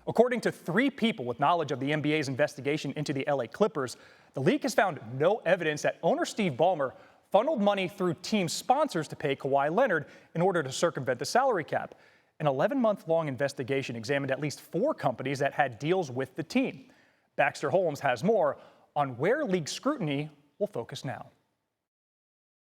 According to 3 people with knowledge of the NBA's investigation into the LA Clippers, the league has found no evidence that owner Steve Ballmer funneled money through team sponsors to pay Kawhi Leonard in order to circumvent the salary cap. An 11-month-long investigation examined at least 4 companies that had deals with the team. Baxter Holmes has more on where league scrutiny will focus now.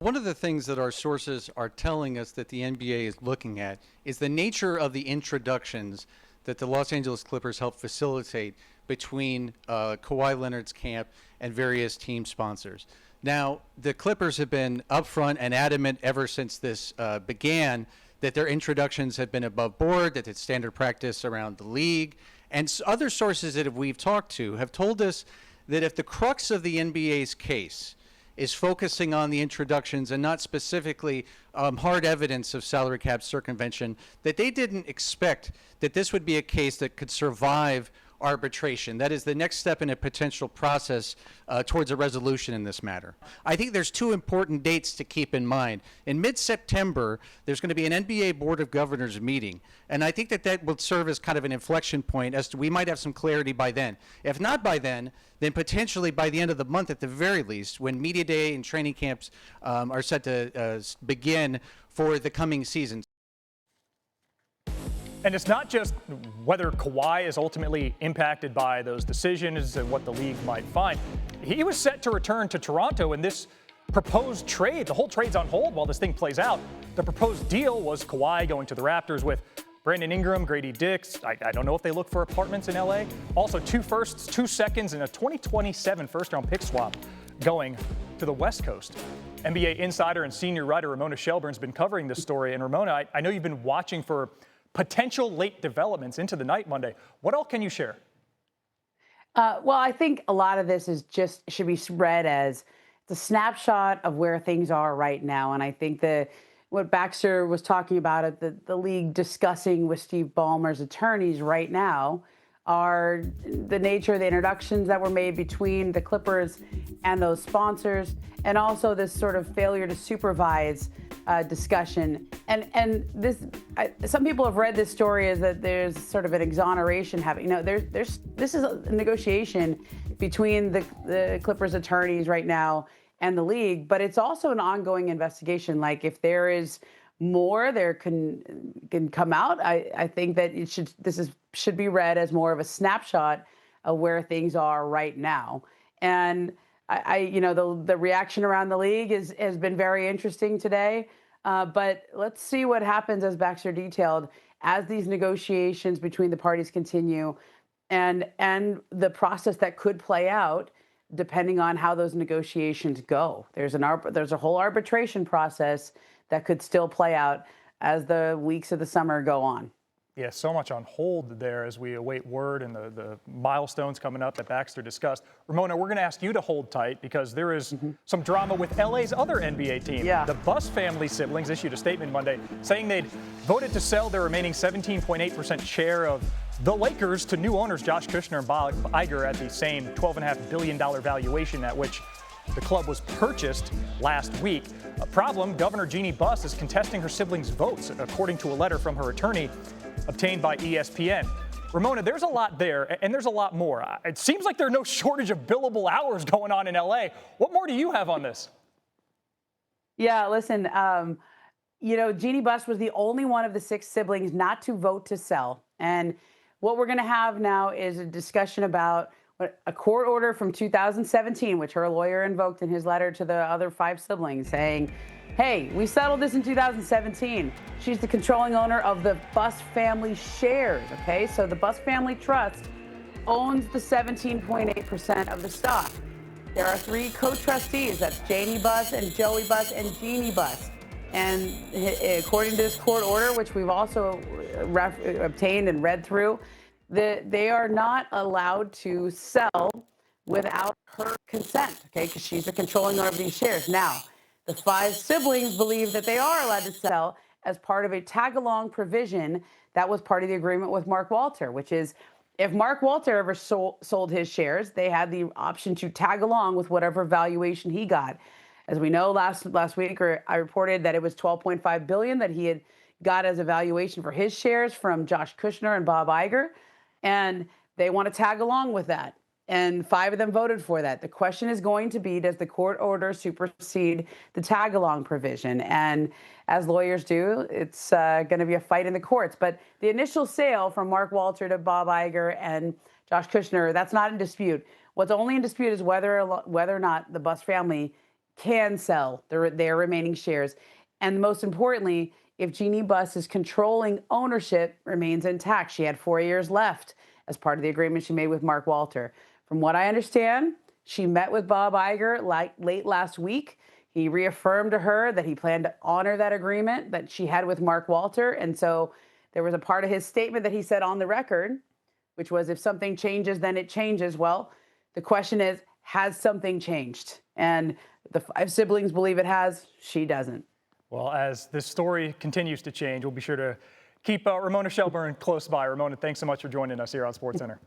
One of the things that our sources are telling us that the NBA is looking at is the nature of the introductions that the Los Angeles Clippers helped facilitate between Kawhi Leonard's camp and various team sponsors. Now, the Clippers have been upfront and adamant ever since this began that their introductions have been above board, that it's standard practice around the league. And other sources that we've talked to have told us that if the crux of the NBA's case is focusing on the introductions and not specifically hard evidence of salary cap circumvention, that they didn't expect that this would be a case that could survive arbitration. That is the next step in a potential process towards a resolution in this matter. I think there's 2 important dates to keep in mind. In mid-September, there's going to be an NBA Board of Governors meeting, and I think that that will serve as kind of an inflection point as to we might have some clarity by then. If not by then potentially by the end of the month at the very least, when media day and training camps are set to begin for the coming season. And it's not just whether Kawhi is ultimately impacted by those decisions and what the league might find. He was set to return to Toronto, and this proposed trade, the whole trade's on hold while this thing plays out. The proposed deal was Kawhi going to the Raptors with Brandon Ingram, Grady Dix. I don't know if they look for apartments in LA. Also 2 firsts, 2 seconds, and a 2027 first-round pick swap going to the West Coast. NBA insider and senior writer Ramona Shelburne's been covering this story. And Ramona, I know you've been watching for potential late developments into the night Monday. What else can you share? Well, I think a lot of this is should be read as the snapshot of where things are right now. And I think what Baxter was talking about at the league discussing with Steve Ballmer's attorneys right now are the nature of the introductions that were made between the Clippers and those sponsors, and also this sort of failure to supervise discussion. And this, some people have read this story as that there's sort of an exoneration happening. This is a negotiation between the Clippers attorneys right now and the league, but it's also an ongoing investigation. Like if there is more, there can come out. I think that this should be read as more of a snapshot of where things are right now. And the reaction around the league has been very interesting today. But let's see what happens, as Baxter detailed, as these negotiations between the parties continue, and the process that could play out depending on how those negotiations go. There's a whole arbitration process that could still play out as the weeks of the summer go on. Yeah, so much on hold there as we await word and the milestones coming up that Baxter discussed. Ramona, we're going to ask you to hold tight because there is some drama with LA's other NBA team. Yeah. The Buss family siblings issued a statement Monday saying they'd voted to sell their remaining 17.8% share of the Lakers to new owners Josh Kushner and Bob Iger at the same $12.5 billion valuation at which the club was purchased last week. A problem, Governor Jeanie Buss is contesting her siblings' votes, according to a letter from her attorney obtained by ESPN. Ramona, there's a lot there, and there's a lot more. It seems like there's no shortage of billable hours going on in LA. What more do you have on this? Yeah, listen, Jeanie Buss was the only one of the 6 siblings not to vote to sell. And what we're going to have now is a discussion about a court order from 2017, which her lawyer invoked in his letter to the other 5 siblings, saying, hey, we settled this in 2017. She's the controlling owner of the Buss family shares, okay? So the Buss family trust owns the 17.8% of the stock. There are 3 co-trustees. That's Jeanie Buss and Joey Buss and Jeanie Buss. And according to this court order, which we've also obtained and read through, they are not allowed to sell without her consent, okay? Because she's the controlling owner of these shares. Now, the 5 siblings believe that they are allowed to sell as part of a tag-along provision that was part of the agreement with Mark Walter, which is if Mark Walter ever sold his shares, they had the option to tag along with whatever valuation he got. As we know, last week I reported that it was $12.5 billion that he had got as a valuation for his shares from Josh Kushner and Bob Iger. And they want to tag along with that. And 5 of them voted for that. The question is going to be, does the court order supersede the tag along provision? And as lawyers do, it's going to be a fight in the courts. But the initial sale from Mark Walter to Bob Iger and Josh Kushner, that's not in dispute. What's only in dispute is whether or not the Buss family can sell their remaining shares. And most importantly, if Jeanie Buss's controlling ownership remains intact. She had 4 years left as part of the agreement she made with Mark Walter. From what I understand, she met with Bob Iger late last week. He reaffirmed to her that he planned to honor that agreement that she had with Mark Walter. And so there was a part of his statement that he said on the record, which was, if something changes, then it changes. Well, the question is, has something changed? And the 5 siblings believe it has. She doesn't. Well, as this story continues to change, we'll be sure to keep Ramona Shelburne close by. Ramona, thanks so much for joining us here on SportsCenter.